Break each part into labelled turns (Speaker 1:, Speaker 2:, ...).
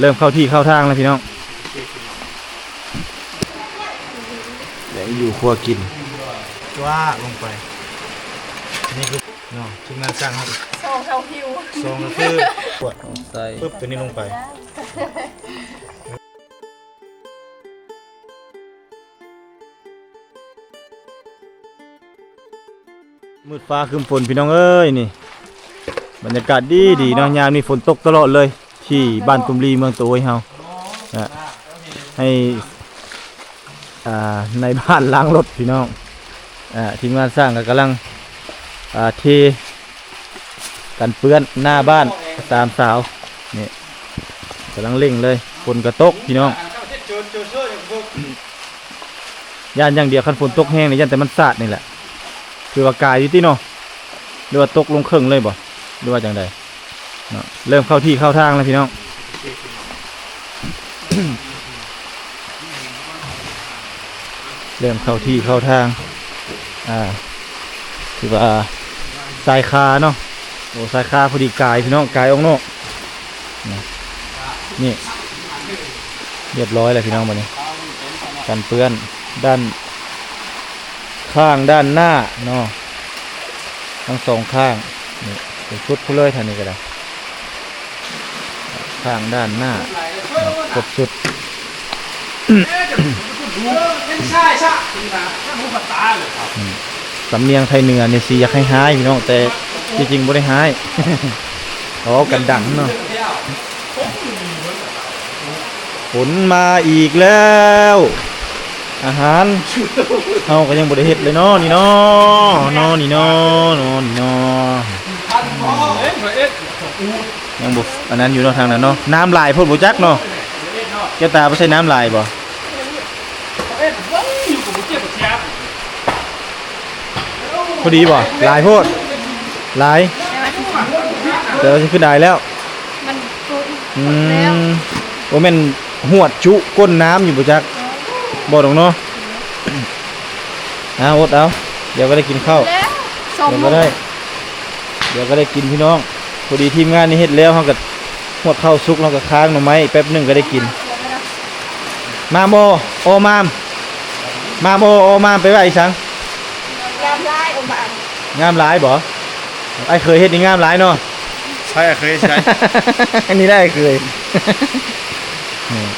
Speaker 1: เริ่มเข้าที่เข้าทางแล้วพี่น้องเดี๋ยวอยู่ครัวกินว่าลงไปนี่คือเนาะทีมงานสร้างครับ
Speaker 2: ซองเท่าหิว
Speaker 1: ซองก็คือปวดใส่ปึ๊บตัวนี้ลงไปมืดฟ้าครึ้มฝนพี่น้องเอ้ยนี่บรรยากาศดีเนาะยามนี้ฝนตกตลอดเลยที่บ้านตุมรีเมืองโตยเฮาให้ในบ้านล้างรถพี่น้องทีมงานสร้างก็กำลังเทกันเปื้อนหน้าบ้านตามสาวนี่กำลังเร่งเลยฝนกระตกพี่น้องย่านอย่างเดียวคันฝนตกแห้งนี่ย่านแต่มันสาดนี่แหละคือว่ากายอยู่ที่เนาะหรือว่าตกลงเครื่องเลยบ่หรือว่าอย่างใดเนาะเริ่มเข้าที่เข้าทางแล้วพี่น้องเริ่มเข้าที่เข้าทางคือว่าสายคาเนาะโอ้สายคาพอดีกายพี่น้องกายองโน่นี่เรียบร้อยแล้วพี่น้องมาเนี่ยกันเปื้อนด้านข้างด้านหน้าเนาะทั้งสองข้างนี่เป็นชุดผู้เลื่อยทันนี้ก็ได้ข้างด้านหน้ากดชุดสำเนียงไทยเหนือเนี่ยสิอยากให้หายพี่น้องแต่จริงๆบ่ได้หายอ๋อกันดังเนาะฝนมาอีกแล้วอาหารเฮาก็ยังบ่ได้เฮ็ดเลยเนาะนี่เนาะนี่เนาะยังบ่อันนั้นอยู่เนาะทางนั้นเนาะน้ำลายพ่นบ่จักเนาะแก้วตาบ่ใช่น้ำลายบ่พอดีบ่ลายโพดลายเดี๋ยวจะขึ้นได้แล้ว
Speaker 2: มัน
Speaker 1: โอ้แม่นหวดจุก้นน้ำอยู่บ่จักบ่ตรงเนาะอดเอาเดี๋ยวก็ได้กินข้าวเดี๋ยวก็ได้กินพี่น้องพอดีทีมงานนี่เฮ็ดแล้วเฮาก็หวดข้าวสุกเราก็ค้างหน่อไม้แป๊บนึงก็ได้กินมาโมโอมามโอมามไปไว้สัง
Speaker 2: งามลายอมบาน
Speaker 1: งามหลายบ่ไอ้เคยเฮ็ดนี่งามหลายเนาะ
Speaker 3: ใช่เคยใช่
Speaker 1: อันนี้ได้เคย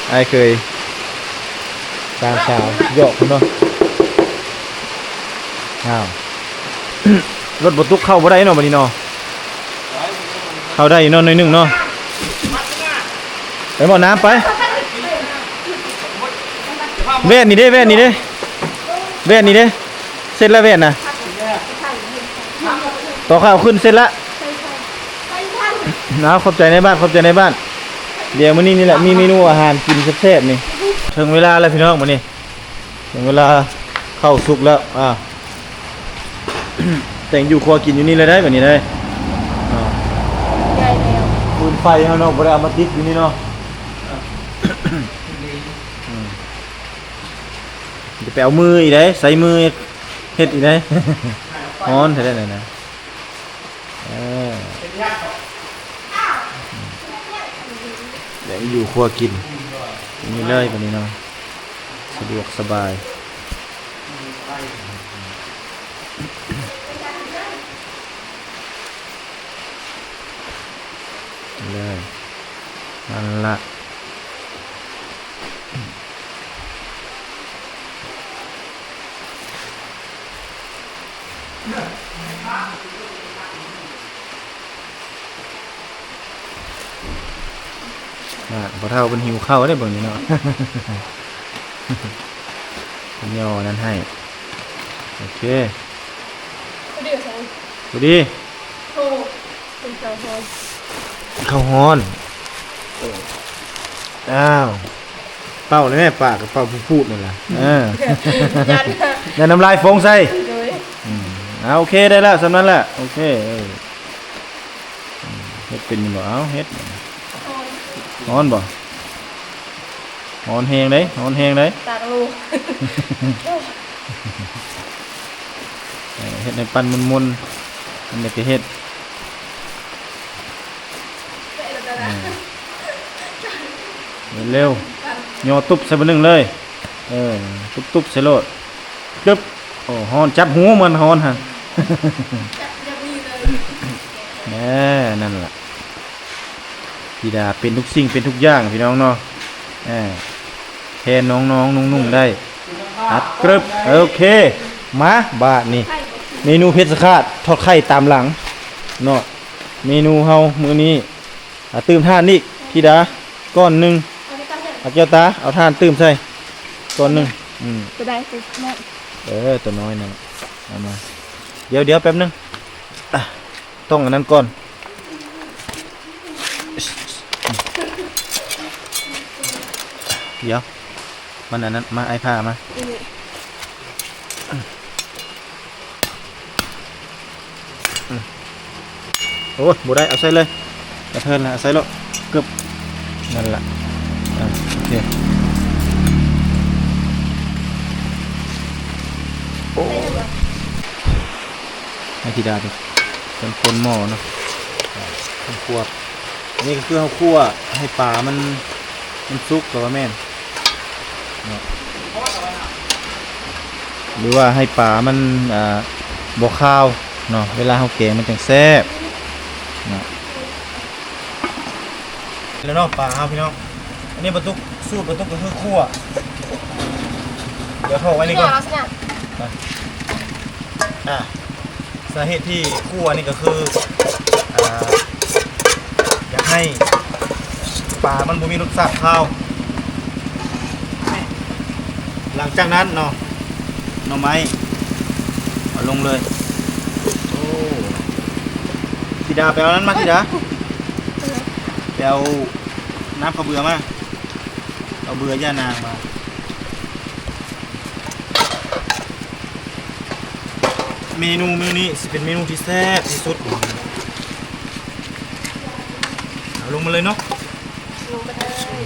Speaker 1: ไอ้เคยตามสาวโยกเนาะอ้าวรถบรรทุกเข้าบ่ได้เนาะบัดนี้เนาะเข้าได้เนาะหน่อยนึงเนาะไปหมดน้ำไปเวทนี่เด้เเสร็จแล้วเวทนะต่อข้าวขึ้นเสร็จละน้าขอบใจในบ้านเดี๋ยวมื้อนี้นี่แหละมีเมนูอาหารกินแซ่บๆนี่ถึงเวลาแล้วพี่น้องมื้อนี้ถึงเวลาเข้าสุกแล้วแต่งอยู่ครัวกินอยู่นี่เลยได้แบบนี้เลย
Speaker 2: ใหญ่แล้ว
Speaker 1: ฟืนไฟเฮาเนาะบ่ได้เอามาติดอยู่นี่เนาะจะไปเอามืออีกได้ใส่มือเฮ็ดอีกได้ฮ้อนแท้ๆนะเดี๋ยวอยู่ครัวกินนี่เลยแบบนี้เนาะสะดวกสบายเลยนั่นละพอเท่าเป็นหิวข้าวได้เบิ่งนี่เนาะย่อนั้นให้โอเคสวัสดีข้าวฮ้อนอ้าวเป่าเลยแม่ปากกับเป่าพูดนั่นแหละยันน้ำลายฟงใส่โอเคได้แล้วสำนั้นแหละโอเคเฮ็ดเป็นบ่เอาเฮ็ดฮ้อนบ่ฮ้อนแห้งเลย
Speaker 2: ตาลูก
Speaker 1: เฮ็ดในปั้นมุนๆมันจะเฮ็ด เร็วๆย่อตุ๊บใส่เบอร์หนึ่งเลยตุ๊บใส่โลดจึ๊บโอ้ฮอนจับหูมันฮอนฮะ
Speaker 2: จะมีเลย
Speaker 1: แน่นั่นแหละพี่ดาเป็นทุกสิ่งเป็นทุกอย่างพี่น้องเนาะแทนน้องๆนุ่งๆได้อัดกรึบโอเคมาบาทนี่เมนูเพชรสะคาดทอดไข่ตามหลังเนาะเมนูเฮามื้อนี้ตื่มท่านนี่พี่ดาก้อนหนึ่งเอาแก้วตาเอาท่านตื่มใส่ก้อนหนึ่ง
Speaker 2: จะได้สิแม่
Speaker 1: ตัวน้อยนั่นเอามาเดี๋ยวแป๊บนึงต้องอันนั้นก่อนเดี๋ยวมันอันนั้นมาไอ้ผ้ามาโอ้ยบ่ได้เอาใส่เลยกระเทินละเอาใส่แล้วกึบนั่นแหละโอเคโอ้ให้ธิดาดิเป็นคนหม้อเนาะคนคั่วอันนี้ก็คือเขาคั่วให้ปลามันสุกกับว่าแม่นเนาะหรือว่าให้ปลามันบ่ข้าวเนาะเวลาเขาแกงมันจังแซ่บเนาะแล้วเนาะปลาเอาพี่น้องอันนี้สูตรก็คือคั่วเดี๋ยวเขาไว้นี่ก่อนสาเหตุที่คั่วนี่ก็คืออยากให้ปลามันบ่มีรสชาติข้าวหลังจากนั้นเนาะหน่อไม้เอาลงเลยโอ้ธิดาไปเอานั้นมาธิดาไปเอาน้ำข้าวเบื่อมาเอาเบื่อย่านางมาเมนูนี้สิเป็นเมนูที่แซ่บที่สุดเอาลงมาเลยเนาะ
Speaker 2: ลงไปเลย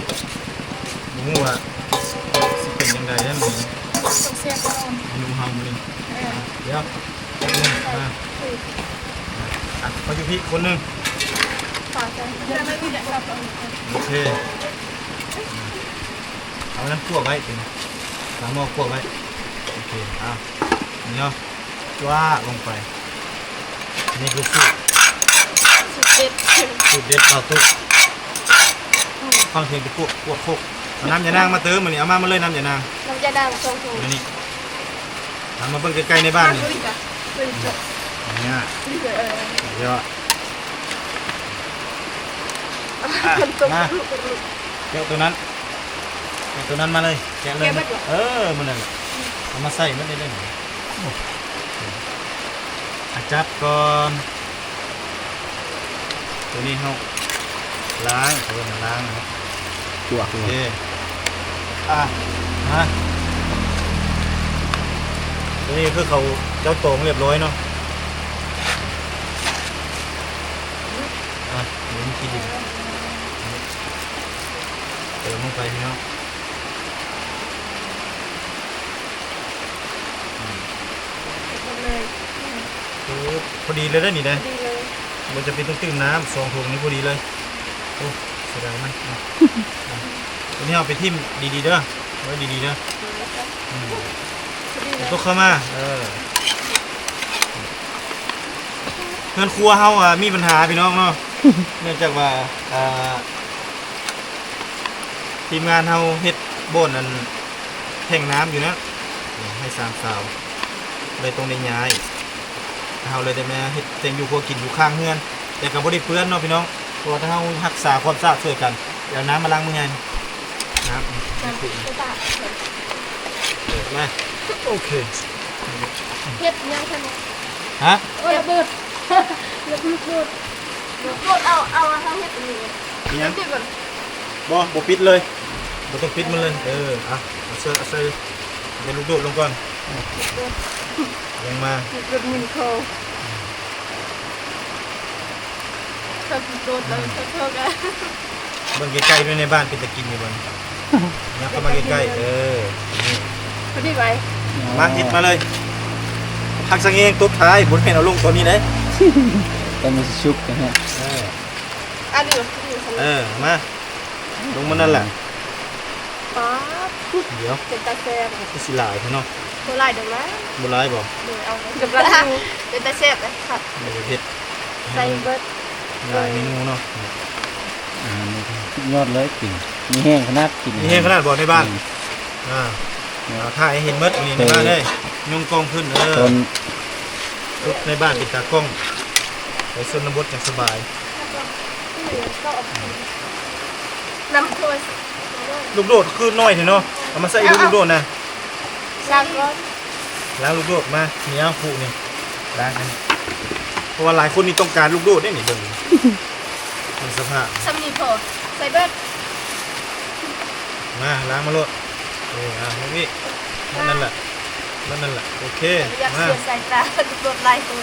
Speaker 1: หมูอ่ะสิเป็นยังไงนั่นเอง
Speaker 2: ต้องเสียบก่อน
Speaker 1: เมนูเฮาเลยเดี๋ยวคนหนึ่งมาพออยู่พี่คนหนึ่ง
Speaker 2: ฝากกันจะไม่มีแต่กลับเอา
Speaker 1: โอเคเอาน้ำคั่วไว้เป็นสามหม้อคั่วไว้โอเคนี่เนาะว่าลงไปนี่คือสูตร
Speaker 2: สุดเด็ด
Speaker 1: เอาตุ๊กฟังเพลงไปคั่วโคกเอาน้ำยานางมาเติมมันนี่เอามาเลยน้ำยานาง
Speaker 2: น้ำจะดังทรงๆ
Speaker 1: นี่ทำมาเบิ่งใกล้ๆในบ้านนี่
Speaker 2: นี่จ้ะเป็นจบ
Speaker 1: เนี่ย
Speaker 2: นี่คือ
Speaker 1: เดี๋ยว
Speaker 2: มันตก
Speaker 1: มา
Speaker 2: ลูก
Speaker 1: แกะตัวนั้นมาเลยแกะเลยมันนั่นแหละเอามาใส่มันได้เลยจับก่อนตัวนี้เขาล้างนะครับตัวโอเคมาตัวนี้คือเขาเจ้าโตงเรียบร้อยเนาะเดี๋ยวมันกินดิเติมลงไปพี่น้องพอดีเลยได้หนิได้มันจะเป็นต้องตื้มน้ำ2 ถุงนี้พอดีเลยโอ้เสียดายมันตัวนี้เอาไปทิ่มดีๆเด้อไว้ดีๆเด้อตัวเข้ามาเพื่อนครัวเฮามีปัญหาพี่น้องเนาะเนื่องจากว่าทีมงานเฮาเฮ็ดโบนนั่นแท่งน้ำอยู่นะให้สามสาวเลยตรงในย้ายเฮาเลยได้มาเฮ็ดแต่งอยู่ครัวกินอยู่ข้างเฮือนแต่ก็บ่ได้เปื้อนเนาะพี่น้องเพราะว่าถ้าเฮารักษาความสะอาดช่วยกันเดี๋ยวน้ำมาล้างมือไงน้ำมาโอเค
Speaker 2: เฮ็ดยังใช่ไหม
Speaker 1: ฮะ
Speaker 2: โอ้ยระเบิดระเบิดเอาทำเฮ็ดอันนี้
Speaker 1: มียัง
Speaker 2: เดี๋ยวก่อน
Speaker 1: บ่ปิดเลยบ่ต้องปิดมันเลยเอาเสื้อเดี๋ยวลูกโดดลงก่อนลงมา
Speaker 2: รถมินโคถ้าโดนแล้วเท่ากัน
Speaker 1: เบิ่งใกล้ๆด้วยในบ้านเป็นตะกินอยู่บนนะเข้ามาใกล้ๆนี่
Speaker 2: พอดีไหม
Speaker 1: มาหยิบมาเลยพักสังเองตุ๊บท้ายบุญเห็นเอาลงตัวนี้เลย
Speaker 3: แต่มันชุกนะฮะ
Speaker 2: อันนี้
Speaker 1: มาลงมันนั่นแหละ เดี๋ยว
Speaker 2: เป็นตาแซ่บ
Speaker 1: ก็สิหลายเนาะ
Speaker 2: โบราณเดี๋ยวนะ
Speaker 1: บ่หลายบ่
Speaker 2: เดี๋ยวเอากำลังดูเป็นตาแซ่บเลยค่ะ
Speaker 1: เดี๋ยวเฮ็ด
Speaker 2: ใส่เบิร์ด
Speaker 1: หลายเมนูเนาะ
Speaker 3: ยอดเลยกินมีแห้งขนาดกิน
Speaker 1: นี่เฮ็ดขนาดบ่ในบ้านเอาถ่ายให้เห็นหมดนี่ในบ้านเลยยุงกองขึ้น
Speaker 3: ตน
Speaker 1: ทุกในบ้านปิดตากล้องไปชนบทอย่างสบาย
Speaker 2: น้ำตัว
Speaker 1: ลูกโดดคือน้อยเถอะเนาะเอามาใส่ลูกโดดนะ
Speaker 2: ล้างร้อน
Speaker 1: ล้างลูกโดดมานี่เอาผูนี่ล้างกันเพราะว่าหลายคนนี่ต้องการลูกโดดได้นี่เบิ่งมันสภาพ
Speaker 2: ซัมนี่พอใส่เบิร์ด
Speaker 1: มาล้างมาโลดนี่นั่นแหละโอเค
Speaker 2: อยาก
Speaker 1: มา
Speaker 2: เสียสายตาโดนลายตัว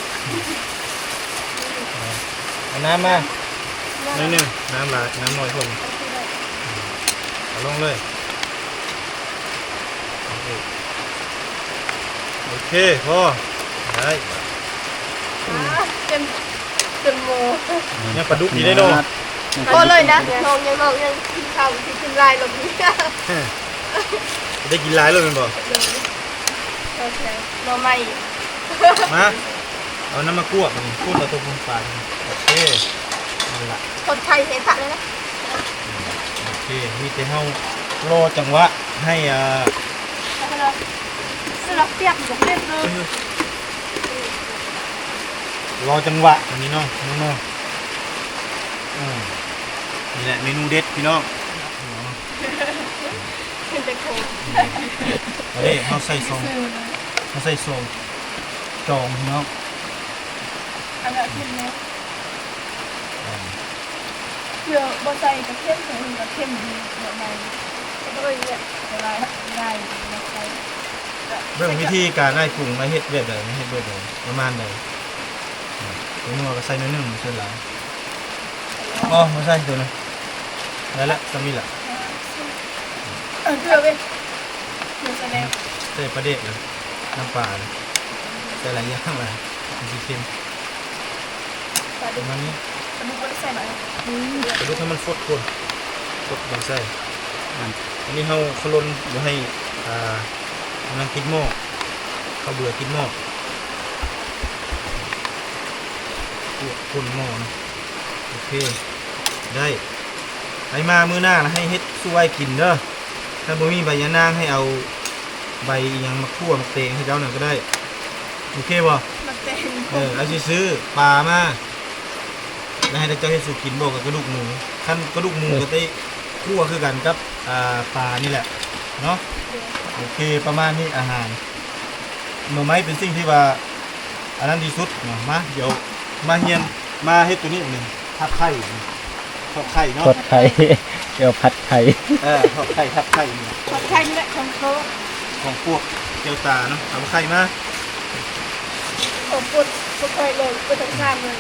Speaker 1: เอาน้ำมาหน่อยหนึงน้ำหลายน้ำน้อยคนเอาลงเลยโอเคพอได้
Speaker 2: เป็นโม
Speaker 1: ยังปลาดุกดีได้เนาะ
Speaker 2: โอ้เลยนะทองยังบอกยังกินข้าวกินลายลงนี้
Speaker 1: ได้กินหลายเลยแมันบ่
Speaker 2: โอเคเราไม่
Speaker 1: มาเอาน้ำมะกรูดมันพูดเอาตัวพุ่งปลาโอเคนั่นละ
Speaker 2: คนไทยเห็นผักเลยนะ
Speaker 1: โอเคมีแต่เฮารอจังหวะให้
Speaker 2: เราเปียกกับเล่นเลย
Speaker 1: รอจังหวะอันนี้เนาะน้องนี่แหละเมนูเด็ดพี่น้อง
Speaker 2: เป็นแต่โค
Speaker 1: เอาดิเฮาใส่ซองจองพี่น้อง
Speaker 2: อันนั้นขึ้นแล้วเพื่อบอใส่กับเข้มถึงกับเข้มดีเดี๋ยวมันก็เลยเนี่ยเวลาง่ายมาใส่
Speaker 1: เรื่องวิธีการได้ปรุงมาเฮ็ดแบบใดมาเฮ็ดแบบใดประมาณใดตัวนัวก็ใส่น้อยหนึงใส่หลายอ๋อมาใส่ตัวนึงได้ละสามีละ
Speaker 2: เพื่อเว้ยเดี๋ยวแสดง
Speaker 1: ใส่ปลาเด็กเลยน้ำปลาเลยใส่หลายอย่างเลยมันสิเค็ม
Speaker 2: ปลา
Speaker 1: ป
Speaker 2: ดุ
Speaker 1: ระ
Speaker 2: ก
Speaker 1: มาณนี้
Speaker 2: ปลาดุกไม่ได้ใส่หน่อย
Speaker 1: ปลาดุกให้มันฟดคนฟดบางใส่อันนี้เขาลนบ่ให้มันกินหม้อเขาเบื่อกินหม้อคนหม้อนะโอเคได้ไปมามื้อหน้าแล้วให้เฮ็ดสู้ไว้กินเด้อถ้าบ่มีใบยะนางให้เอาใบอิหยังมาคั่วมาเตงให้เจ้าหน่อยก็ได้โอเคบ่
Speaker 2: มันเป็น
Speaker 1: เอาสิซื้อปลามาแล้วให้เจ้าเฮ็ดสู่กินบ่กับกระดูกหมูขั้นกระดูกหมูก็ได้คั่วคือกันกับปลานี่แหละเนาะโอเคประมาณนี้อาหารหน่อไม้เป็นสิ่งที่ว่าอันนั้นดีสุดเนาะมาเดี๋ยวมาเฮียนมาเฮ็ดตัวนี้หนึ่งทับไข่ทอดไข่เนาะ
Speaker 3: ทอดไข่เดี๋ยวผัดไข่
Speaker 1: ทอดไข่ทับไข่นี่
Speaker 2: ชอบใช่นี่แหละของเขา
Speaker 1: ของพวกเกี๊ยวตาเนาะเอาไข่มา
Speaker 2: ผมปวดปวดคอยเลยปวดทั้งข้างเลย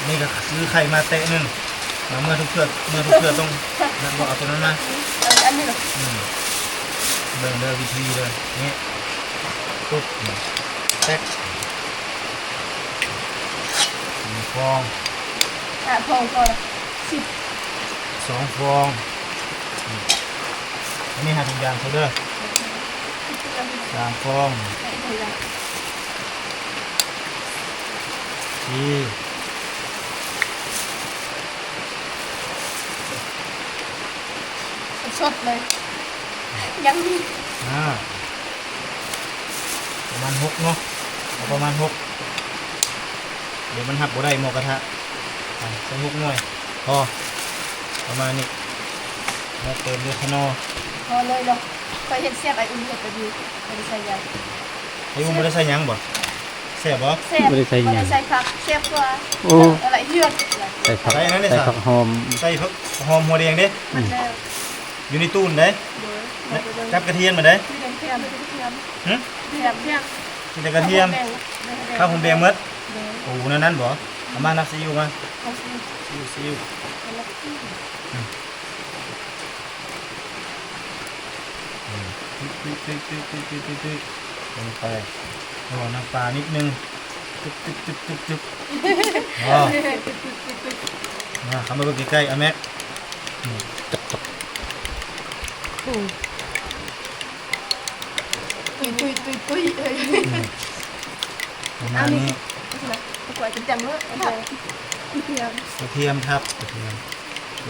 Speaker 1: นี่ก็ซื้อไข่มาเตะหนึงมาเมื่อทุกเทื่อต้องนั่นบอกเอาตัวนั้นมา
Speaker 2: อันนี้เหรอ
Speaker 1: เดินเดินวิธีเลยนี่ปุ๊บแท็ก1 ฟอง
Speaker 2: พอละ
Speaker 1: 2 ฟองอันนี้หาทุกอย่างเขาเด้อ3 ฟองนี่
Speaker 2: สดเลยยังมี
Speaker 1: ประมาณ6เนาะเอาประมาณ6เดี๋ยวมันหักบ่ได้หม้อกระทะใส่6หน่วยพอประมาณนี้แล้วเติมด้วยขนอ
Speaker 2: พอเลยเนาะคอยเห็นเสียบไอ้อุ่นเห็ดไปดูไม่ได้ใส่ยา
Speaker 1: ไอ้อุ้มบ่ได้ใส่หยังบ่แซ่บบ่
Speaker 2: เสียบไม่ได้ใส่ผักเสียบกว่า
Speaker 3: โอ้
Speaker 2: อะไรเยือก
Speaker 3: ใส่ผักใส่ผักหอม
Speaker 1: ใส่ผักหอมหัวแดงเด้
Speaker 2: มันจะ
Speaker 1: อยู่ในตู้นเด้
Speaker 2: เดี๋ยว
Speaker 1: กับกระเทียมมาเด้
Speaker 2: ที่เทียมที่เทียม
Speaker 1: หึ
Speaker 2: เทียม
Speaker 1: มีแต่กระเทียมข้าวหอมแดงหมดโอ้นั่นบ่เอามานับซีอิ๊วมาซีอิ๊วตึ๊ดลงไปเอาน้ำปลานิดนึงตึ๊บอ๋อมาเข้ามาเบิ่งใกล้ๆอ่ะแม็ก
Speaker 2: ปุยเอ้ย
Speaker 1: ประมาณนี้
Speaker 2: กว่าจะจำเลยเทียม
Speaker 1: กระเทียมครับกระเที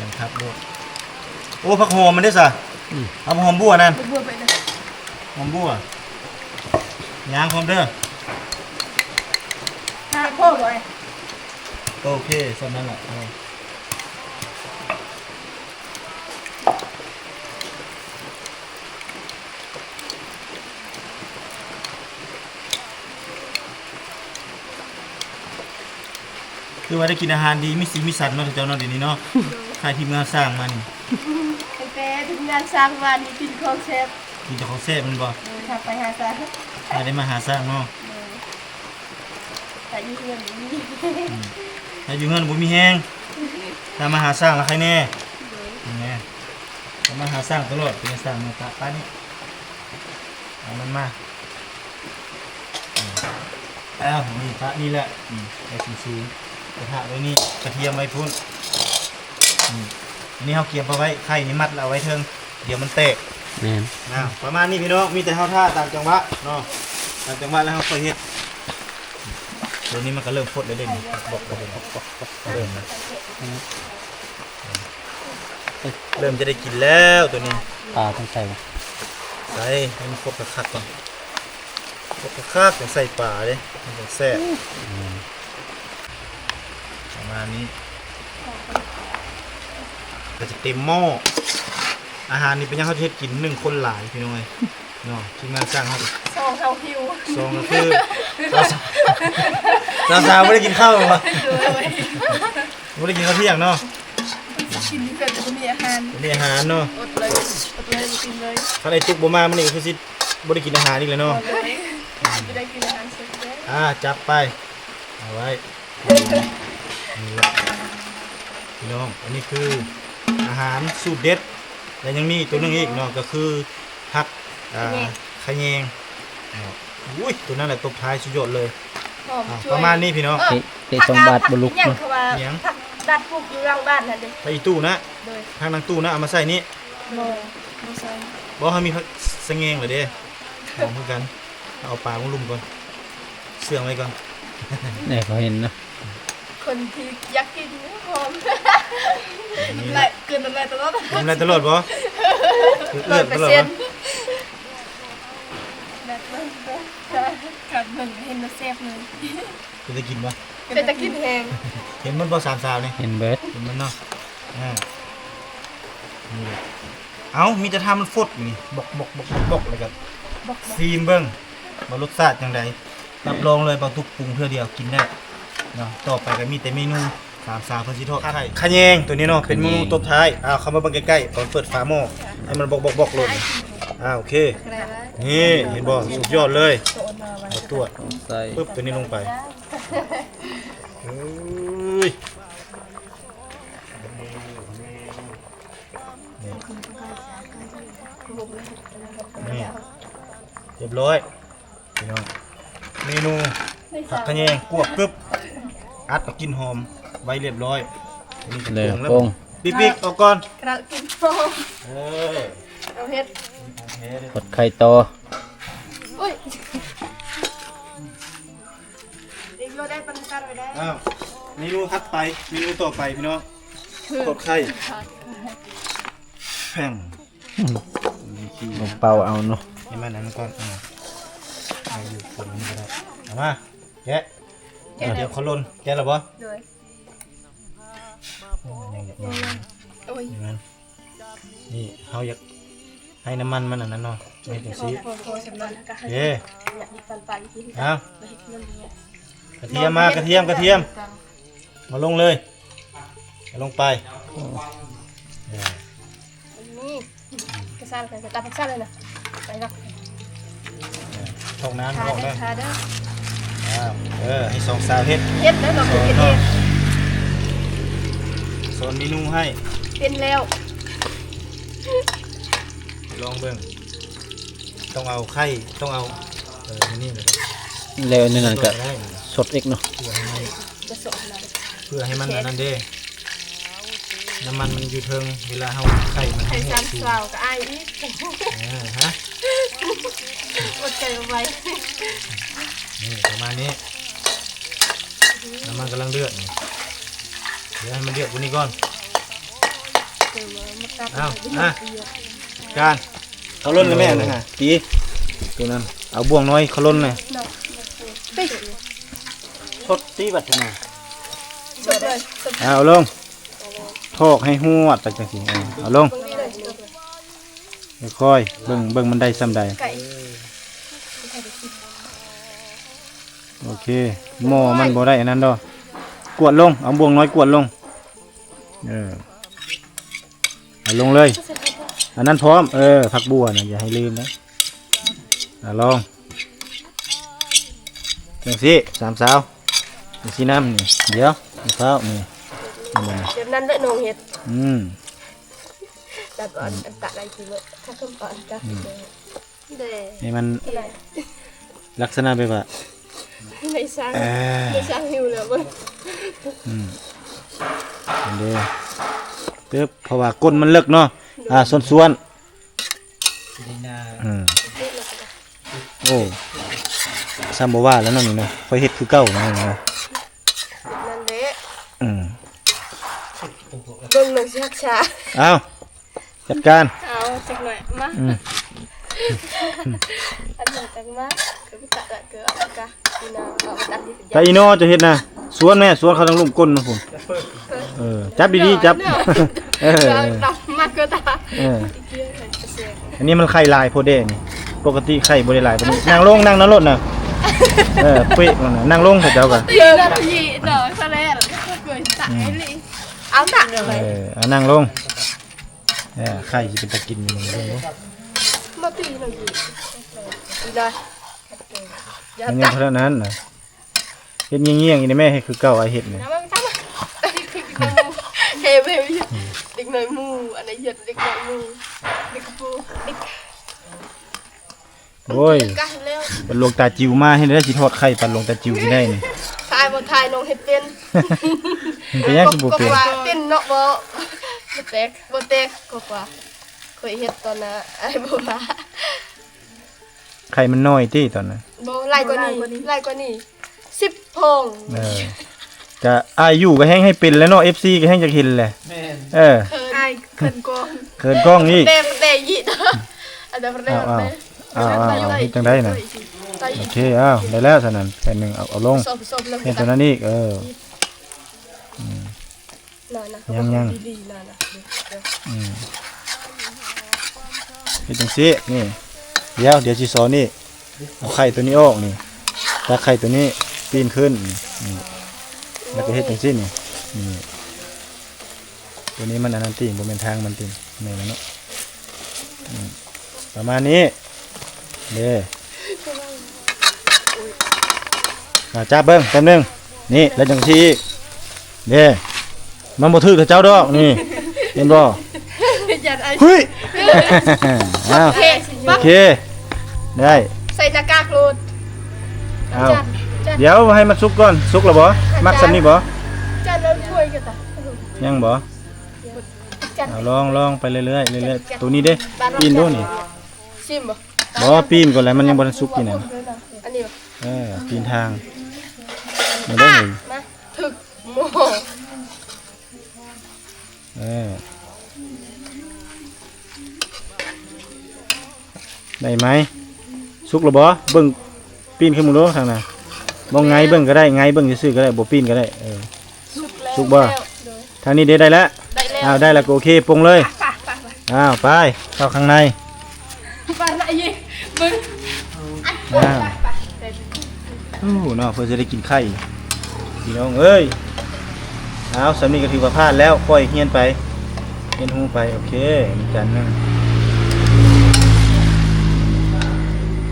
Speaker 1: ยมครับด้วยโอ้ผักหอมมันได้สะเอาผักหอมบัวนั่น
Speaker 2: บัวไปเลย
Speaker 1: หอมบัวย่างพร้อมเด้อ
Speaker 2: ห้าพ่อบ่อย
Speaker 1: โอเคส่วนนั้นแหละเอาคือว่าได้กินอาหารดีมีสีมีสันเนาะเจ้าเนาะเดี๋ยวนี้เนาะใครทีมงานสร้างมานี่
Speaker 2: ตั้งแต่ถึงงานสร้างวันนี้กินของเชฟ
Speaker 1: กินจากเขาแซ่บมันบ่
Speaker 2: ทำไปหาสร้าง
Speaker 1: ถ้าได้มาหาสร้างเนาะ
Speaker 2: แต่ยุ่งเงินนี้
Speaker 1: ถ้าอยู่เงินบ่มีแฮงถ้ามาหาสร้างแล้วใครแน่นี่ไงถ้ามาหาสร้างตลอดเป็นสร้างมาตะป้านี่เอามันมาเอานี่ปะนี่แหละไอ้สูงๆกระทะไว้นี่กระเทียมไว้พุ่นอันนี้เฮาเกียบเอาไว้ไข่นี่มัดเอาไว้เทิงเดี๋ยวมันแตก
Speaker 3: แม่น
Speaker 1: ประมาณนี้พี่น้องมีแต่เฮาท่าตามจังหวะเนาะตามจังหวะแล้วเฮาค่อยเฮ็ดเดี๋ยวนี้มันก็เริ่มฟดแล้วเด้นี่บอกเริ่มแล้วเริ่มจะได้กินแล้วตัวนี้
Speaker 3: ปลาต้องใส่บ่
Speaker 1: ใส่ให้มันครบคักๆก่อนครบคักๆต้องใส่ปลาเด้มันจะแซ่บประมาณนี้ก็จะเต็มหม้ออาหารนี่เป็นยังเขาเฮ็ดกิน1คนหลายพี่น้องเอ้ยเนาะทีมงานสร้างเฮา
Speaker 2: ซองเขาหิว
Speaker 1: ซองก็คือสาวๆไม่ได้กินข้าวหรอวะไม่ได้กินข้าวเที่ยงเนาะ
Speaker 2: กินนี่เกิดจะมีอาหาร
Speaker 1: มีอาหารเนาะ
Speaker 2: อดเลยกินเลย
Speaker 1: ถ้าไอ้ตุ๊กบ่มามันนี่ก็คือสิบ่ได้กินอาหารอีกเลยเนาะ
Speaker 2: จะได้กินอาหารเสร็จแล้ว
Speaker 1: จับไปเอาไว้นี่แหละพี่น้องอันนี้คืออาหารสูตรเด็ดและยังมีตัวนึงอีกเนาะก็คือผักขะแยงอุ้ยตัวนั้นแหละตบท้ายสุดยอดเลยประมาณนี้พี่น้อง
Speaker 3: เตะ2บาทบ่ลุก
Speaker 2: ยัง
Speaker 3: เนาะ
Speaker 2: เขาว่าผักดัดปลูกอยู่หลังบ้านนั่นเด้
Speaker 1: ไปอีตู้นะ
Speaker 2: โดย
Speaker 1: ทางนางตู้นะเอามาใส่นี่
Speaker 2: โดยบ่ใส่
Speaker 1: บ่เขามีผักสะแงงเหรอเด้หอมเหมือนกันเอาปลามาลุ่มก่อนเสื่องไว้ก่อน
Speaker 3: นี่เขาเห็นเนาะ
Speaker 2: คนที่อยากกินหอมน้ำลายเกินน้ำลายตลอด
Speaker 1: ทำอะไรตลอดบ่เลือดตลอดบ่
Speaker 2: แบบนั้นกัดหนึ่งเห็นมันแซ่บเลย
Speaker 1: คุณจะกินบ่
Speaker 2: เป็นตะกินแหง
Speaker 1: เห็นมันบ่สามสาวนี่
Speaker 3: เห็นเบิด
Speaker 1: เห็นมันเนาะนี่เอามีแต่ทำมันฟดนี่บกเลยครับ
Speaker 2: บอก
Speaker 1: ซีมเบิ่งว่ารสชาติจังไดรับรองเลยบ่ตุกปรุงเพื่อเดียวกินได้เนาะต่อไปก็มีแต่เมนูสามสาวเพิ่นสิทอดไข่ขะแยงตัวนี้เนาะเป็นเมนูตบท้ายเข้ามาเบิ่งใกล้ๆก่อนเปิดฝาหม้อให้มันบกๆๆโลดโอเค
Speaker 2: อะไรนะ
Speaker 1: นี่เห็นบ่สุดยอดเลย
Speaker 2: โดนมาไว้
Speaker 1: เอาตัว
Speaker 3: ใส่
Speaker 1: ปึ๊บตัวนี้ลงไปเฮ้ยนี่เรียบร้อยพี่น้องเมนูผักขะแยงกวบกึบอัดกับกินหอมไว้เรียบร้อยนี่จะ
Speaker 3: เลย
Speaker 1: ปรุงแล้ว
Speaker 3: โป่ง
Speaker 1: ปิ๊กๆออกก่อน
Speaker 2: กระกินโฟม
Speaker 1: เออ
Speaker 2: เอาเฮ็ด
Speaker 3: กดไข่ต่อ
Speaker 2: อุ้ยอีกโลได้ปันกันไว้ได้
Speaker 1: อ้าวเมนูถัดไปเมนูต่อไปพี่น้องทอดไข่แพง
Speaker 3: ลงเป่าเอาเนาะ
Speaker 1: ให้มันนั้นก่อนเอาอยู่ตรงนี้ก็ได้เอามาแกะเดี๋ยวเขาลนแกะหรอปะ
Speaker 2: โดย
Speaker 1: ยังอย่าง
Speaker 2: โอ้ย
Speaker 1: นั้นนี่เขาอยากให้น้ำมันมันอันนั้นเนาะนี่จังซี่
Speaker 2: โคสำนักก็ให้
Speaker 1: เย้
Speaker 2: อยากมีปันปันที่
Speaker 1: เอา
Speaker 2: ไปเฮ็ดเงินเนี่ย
Speaker 1: กระเทียมมากระเทียมมาลงเลยเอาลงไปเนี่ย
Speaker 2: นี่กระซ่านกันตาพักซ่านเลยนะไปรัก
Speaker 1: ทองน้ำ
Speaker 2: ทา
Speaker 1: ออก
Speaker 2: เด้
Speaker 1: ได้
Speaker 2: อทาเด้อ
Speaker 1: ให้สองสาวเฮ็ด
Speaker 2: เฮ็ดแล้วเราก็เฮ็ดเอง
Speaker 1: สอนเมนูให้
Speaker 2: เป็นแล้ว
Speaker 1: ลองเบิ่งต้องเอาไข่ต้องเอานี่เลย
Speaker 3: แล้วอันนั่นก็
Speaker 1: ได้
Speaker 3: สดอีกเนาะ
Speaker 2: จะสอนอะไร
Speaker 1: เพื่อให้มันอันนั้นเด้ น้ำมันมันอยู่เทิงเวลาเฮาไข่มัน
Speaker 2: ไข่
Speaker 1: ให้
Speaker 2: ซ้ำ
Speaker 1: สูง
Speaker 2: เปล่าก็อายอีก
Speaker 1: ฮะ
Speaker 2: อดใจเอาไว้
Speaker 1: นี่ประมาณนี้น้ำมันกำลังเดือดนี่เดี๋ยวให้มันเดือดกว่านี้ก่อน
Speaker 2: เดี๋ยวมาตัด
Speaker 1: เอาการเขาล้นเลยแม่นะฮะตีตัวนั้นเอาบ่วงน้อยเขาล้นเลย
Speaker 2: ปิ๊ก
Speaker 3: ชดตีบัดน่ะ
Speaker 2: จบเลยจบ
Speaker 1: เอาลงทอกให้หวดไปจังสิเอาลง
Speaker 2: ตรงนี้เลย
Speaker 1: ค่อยๆเบิ่งมันได้ซ้ำใด
Speaker 2: ไก่
Speaker 1: โอเคหม้อมันบ่ได้อันนั้นดอกกวดลงเอาบ่วงน้อยกวดลงเอาลงเลยอันนั้นพร้อมผักบัวนะอย่าให้ลืมนะลองจังสิสามสาวจังสิน้ำนี่เดี๋ยวมะพร้าวนี่
Speaker 2: เดี๋ยวนั้นเลยนงเห็ด แต่ก่อนอันตะไรคือว่าถ้าขึ้นก่อนก็เด้
Speaker 1: ให้มันลักษณะแบบว่า
Speaker 2: ไม่สร้างไม่สร้างหิวเลยเว้ย
Speaker 1: เด้อเติบเพราะว่าก้นมันเลิกเนาะส่วนโอ้ซ้ำบ่ว่าแล้วเนาะนี่เนาะไฟเฮ็ดคือเก่าเนาะ
Speaker 2: นั่นแหละ เบิ่งหนึ่งชักช้า
Speaker 1: เอาจัดการ
Speaker 2: เอาจักหน่อยมาอันหนึ่งจังมาคือตะละเกลือเอากะพี่น้องเอาตัดที่เป็น
Speaker 1: แต่อีโนจะเฮ็ดนะสวนแม่สวนเขาต้องลุ่มก้นนะผมจับดีๆจับ
Speaker 2: ตับมากเกินตา
Speaker 1: อันนี้มันไข่ลายโพเด้นี่ปกติไข่บ่ได้ลายปานนี้นั่งลงนั่งนรถน่ะเป๊ะมันน่ะนั่งลงเขาเจ้าก็
Speaker 2: ตีนาทีเด้อซะแล้วเกิดตะให้ลิเอาตะเลย
Speaker 1: เอานั่งลงไข่สิเป็นตะกินมันลง
Speaker 2: มาตีหน่อยดิดีเลยอย่า
Speaker 1: มันยั
Speaker 2: ตั
Speaker 1: ง
Speaker 2: ด
Speaker 1: เท่านั้นน่ะเฮ็ดเงี้ยงๆอีนี่แม่เฮ็ดคือเก่าไอ้เฮ็ดนี่
Speaker 2: น้ำมันตั้งเฮ้ยเฮ้ยเด็กหน่อยมูอันไหนหยุดเด็กหน่อยมูเด็กปูเด็ก
Speaker 1: โอ้ย
Speaker 2: กันเร็ว
Speaker 1: ปันลงตาจิ๋วมาให้ได้สิทอดไข่ปันลงตาจิ๋วสิได้นี่
Speaker 2: ทายบ่ทายน้องเฮ็ดเป็น
Speaker 1: มันเป็นยังสิบ่เป็น
Speaker 2: ก็ว่าเป็นเนาะบ่แตกบ่แตกก็ว่าเคยเฮ็ดตอนน่ะไอ้บ่ว่า
Speaker 1: ไข่มันน้อยติตอนนั้น
Speaker 2: บ่ไล่กว่านี้10พง
Speaker 1: ก็อายุก็แห้งให้เป็นแล้วเนาะ FC ก็แห้งจะเห็นแหละ
Speaker 2: เคินกอง
Speaker 1: เขินกล้องอีก
Speaker 2: เดยิดอันนั้นเด้
Speaker 1: เฮ็ดจังได๋น่ะโอเคได้แล้วซะนั่นแผ่นนึงเอาลง
Speaker 2: ซบๆแล้ว
Speaker 1: แผ่นตัวนั้นอีกยัง
Speaker 2: ดีๆนะ
Speaker 1: เฮ็ดจังซี่นี่เดี๋ยวสิสอนนี่เอาไข่ตัวนี้ออกนี่ตักไข่ตัวนี้ปีนขึ้นนี่แล้วก็เฮ็ดจังซี่นี่ตัวนี้มันอันนั้นติบ่แม่นทางมันติแม่นแล้วเนาะประมาณนี้เด้จับเบิ่งแป๊บนึงนี่แล้วจังซี่เด้มันบ่ถึกกับเจ้าดอกนี่เห็นบ่
Speaker 2: ยันไอ้
Speaker 1: เฮ้ยโอเคได้
Speaker 2: ใส่หน้ากากโลด
Speaker 1: เอาเดี๋ยวให้มันสุกก่อนสุกแล้วบ่มักซำนี้บ่
Speaker 2: จันเริ่มช่วยกันตา
Speaker 1: ยังบ่
Speaker 2: จัน
Speaker 1: เอาลองไปเรื่อยๆตัวนี้เด้ปีนดูนี่
Speaker 2: ชิมบ่
Speaker 1: บ่ปีนก่อนแล้วมันยังบ่ทันสุกนี่น่ะ
Speaker 2: อันนี้
Speaker 1: ปีนทางมาได้เลย
Speaker 2: มาถึกโม
Speaker 1: ได้ไหมสุกแล้วบ่เบิ่งปีนขึ้นมึงดูทางน่ะบ่ไงเบิ่งก็ได้ไงเบิ่งซื่อๆก็ได้บ่ปีนก็ได้สุกบ่ทางนี้ได้แล้วได้แล้วก็โอเคปรุงเลยไปเข้าข้างใน
Speaker 2: ปานไหนมึง
Speaker 1: เนาะเพื่อจะได้กินไข่พี่น้องเอ้ยสำนีก็ถือว่าพลาดแล้วปล่อยเฮียนไปเฮียนหูไปโอเคมีจานนึง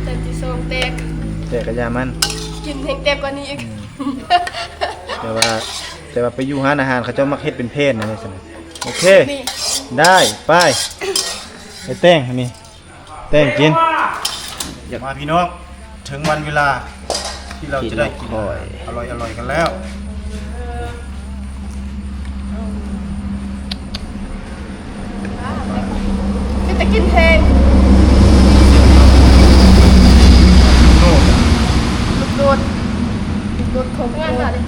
Speaker 2: แต่ที่ทรงแตก
Speaker 1: แต่กระยามัน
Speaker 2: กินแห้งแตกกว่านี้อีก
Speaker 1: แต่ว่าไปอยู่ร้านอาหารเขาเจ้ามักเฮ็ดเป็นเพศนะนี่สิโอเคได้ไปแต้งนี่แต้งกินอยากมาพี่น้องถึงวันเวลาที่เราจะได้กินอร่อยกันแล้ว
Speaker 2: กินเพลง
Speaker 1: โน่
Speaker 2: โดดของงานมาดิ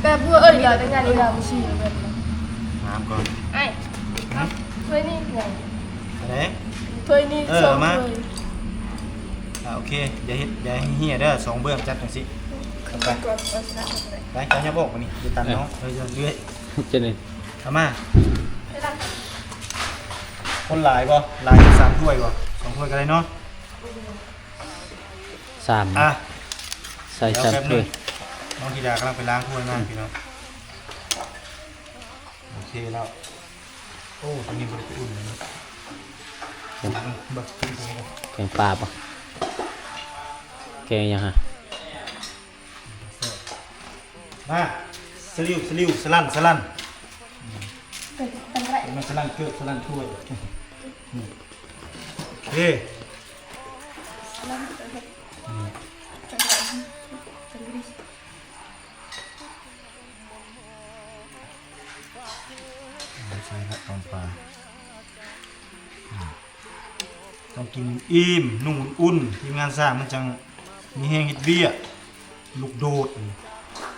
Speaker 2: แต่บัวเดี๋ยวงานนี้เราไม่ชี้เลย
Speaker 1: น้ำก่อน
Speaker 2: ไอ้ถ้วยนี่ไง
Speaker 1: อะไร
Speaker 2: ถ้วยนี่สองถ้วย
Speaker 1: โอเคอย่าให้เหี้ยเด้อสองเบื้องจัดจังสิไป
Speaker 2: ก่อนเอาชนะเลย
Speaker 1: ไปเจ้าอย่าบอกมานี่ดูตันน้องเรื่อย
Speaker 3: จะนี่
Speaker 1: ๆเอามา
Speaker 2: ได้ละ
Speaker 1: คนหลายบ่หลายสามถ้วยบ่สองถ้วยก็ได้เนาะ
Speaker 3: 3
Speaker 1: อ่ะ
Speaker 3: ใส่
Speaker 1: เดี๋ยว
Speaker 3: 3
Speaker 1: แป๊บห
Speaker 3: ถ้
Speaker 1: นึ
Speaker 3: วย
Speaker 1: งน้องธีดากำลังไปล้างถ้วยมากพี่น้องโอเคแล้วโอ้ตรงนี้บริอุ่นเลยนะบักกินไปเลย
Speaker 3: แกงปลาปะแกงยังฮะ
Speaker 1: มาสลิวสลัน
Speaker 2: เป็นไร
Speaker 1: มันสลันเกลือสลันถ้วยโอเคใช่ครับตอนปลาต้องกินอิ่มนุ่มอุ่นทีมงานสร้างมันจังมีแห้งเฮ็ดเบี้ยลูกโดด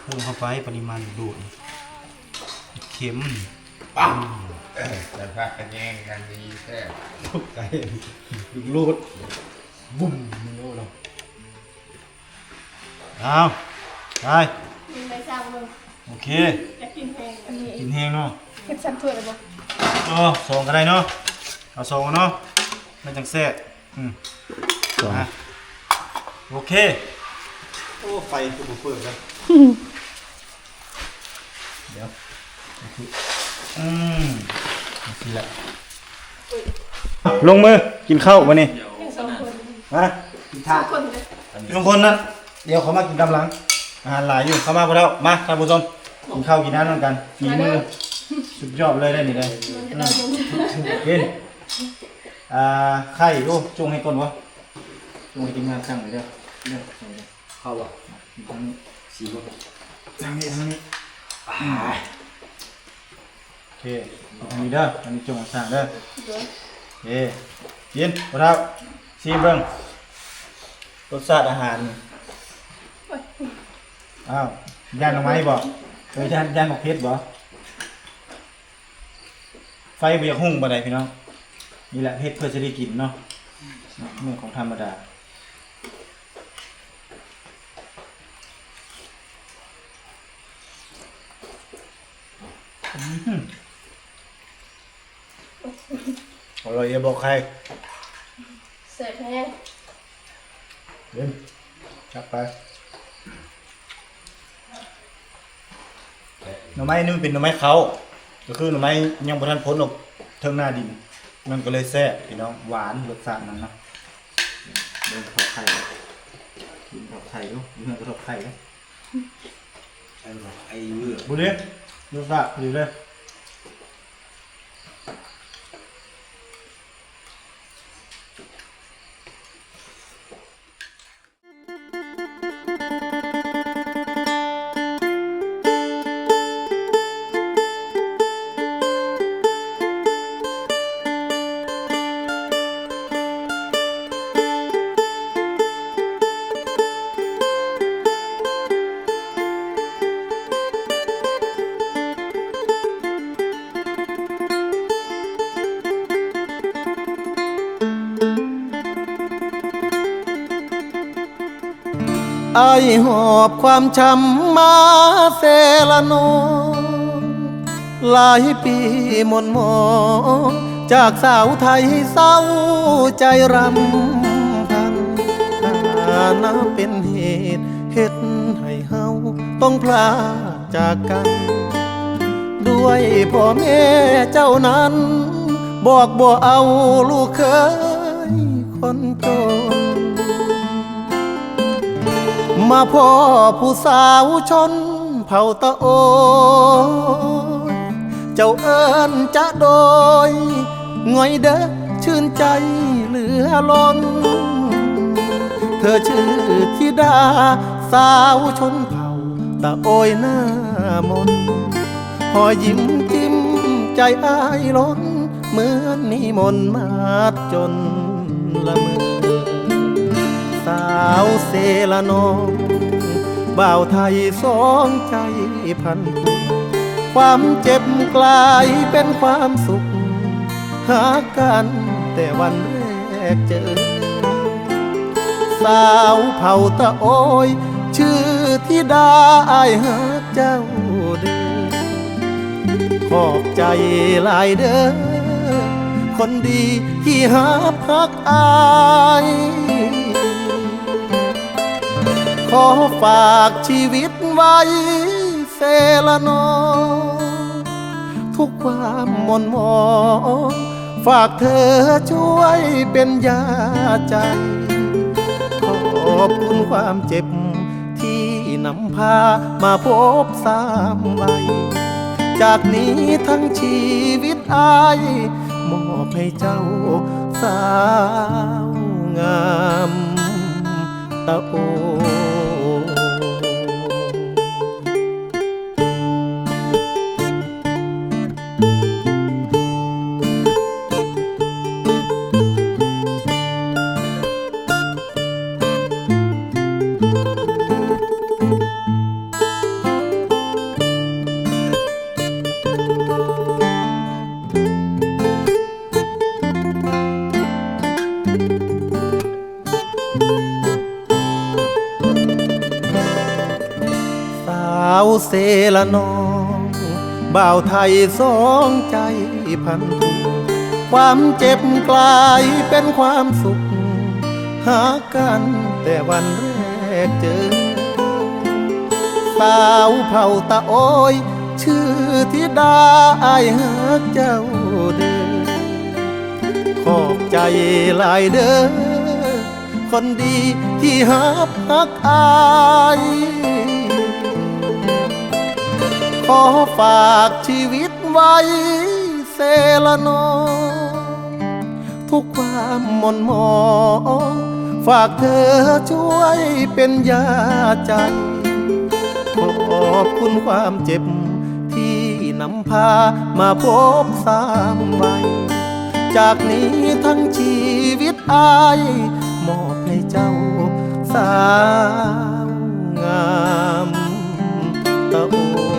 Speaker 1: เพิ่มเข้าไปปริมาณลูกโดดเข็ม
Speaker 4: แต่พักกันแย่งกันดีแท้
Speaker 1: ลูกไก่ลูกโลดบุ้มไม่รู้หรอกเอาไป
Speaker 2: มีไม่ทราบเลย
Speaker 1: โอเค
Speaker 2: จะกินเพลงอันนี้
Speaker 1: กินแห้งเนาะ
Speaker 2: เก็บชั้นถ้วยเลยบ่
Speaker 1: สองก็ได้เนาะเอาสองเนาะไม่จังแซ่บ
Speaker 3: สอง
Speaker 1: อ่ะโอเคโอ้ไฟคือบุเปิดแล้วเดี๋ยวนี่แหละลงมือกินข้าววันนี้
Speaker 2: กินสองคน
Speaker 1: มากิน
Speaker 2: สอ
Speaker 1: ข้าง ว
Speaker 2: คนเลย
Speaker 1: ทุกคนนะเดี๋ยวเขามากินตำหลังอาหารหลายอยู่เข้ามาพอแล้วมาท่านผู้ชมกินข้าวกินน้ำด้วยกันฝีมือสุดยอดเลยได้นี่เลยกินไข่ดูจุงให้ก่อนวะจุงให้ทีมงานสั่งเลยเด้อเข้าวอ่ะทั้งสีวะทั้งนี้โอเคทางนี้เด้ออันนี้จุงให้สั่งเด้อโอเคกินพอแล้วชิมเบิ่งรสชาติอาหารอ้าวย่างหน่อไม้บ่ย่างหมกเพชรบ่ไฟเบียกหุ่งบ่ได้พี่น้องนี่แหละเพชรเพื่อจะได้กินเนาะเรื่องของธรรมดาอร่อยอย่าบอกใคร
Speaker 2: เสร็จแห้ง
Speaker 1: เดินจับไปหน่อไม้นี่มันเป็นหน่อไม้เขาก็คือหน่อไม้ยังบ่ทันพ้นออกเทิงหน้าดินมันก็เลยแซ่บพี่น้องหวานรสชาติมันนะเดินกระทบไข่กินกระทบไข่ดูเนื้อกระทบไข่ดู
Speaker 4: ไอ้เมื่อ
Speaker 1: บุญเนี่ยรสชาติดีเลย
Speaker 5: ไอหอบความช้ำมาเซละนองหลายปีหมนมองจากสาวไทยเศร้าใจรำพันนับเป็นเหตุเฮ็ดให้เฮาต้องพลาดจากกัน ด้วยพ่อแม่เจ้านั้นบอกบ่เอาลูกเคยคนจนมาพ่อผู้สาวชนเผ่าตะโอยเจ้าเอิญจะโดยง่อยเด้อชื่นใจเหลือล้นเธอชื่อธิดาสาวชนเผ่าตะโอยหน้ามนหอยยิ้มจิ้มใจอ้ายล้น เหมือนนิมนต์มาจนละเมอสาวเซละนองบ่าวไทยสองใจพันผูกความเจ็บกลายเป็นความสุขหากันแต่วันแรกเจอสาวเผ่าตะโอยชื่อธิดาอายหาเจ้าเด้อขอบใจหลายเด้อคนดีที่หาพักอายขอฝากชีวิตไว้เซละนอทุกความหม่นหมองฝากเธอช่วยเป็นยาใจขอบคุณความเจ็บที่นำพามาพบสามใบจากนี้ทั้งชีวิตอายมอบให้เจ้าสาวงามตะโอเซละนองบ่าวไทยสองใจพันผูกความเจ็บกลายเป็นความสุขหากันแต่วันแรกเจอสาวเผ่าตะโอยชื่อธิดาอายหาเจ้าเด้อขอบใจหลายเด้อคนดีที่หาพักอายขอฝากชีวิตไว้เซละนอทุกความหม่นหมองฝากเธอช่วยเป็นยาใจขอบคุณความเจ็บที่นำพามาพบสามวัยจากนี้ทั้งชีวิตอายมอบให้เจ้าสาวงามตะโอ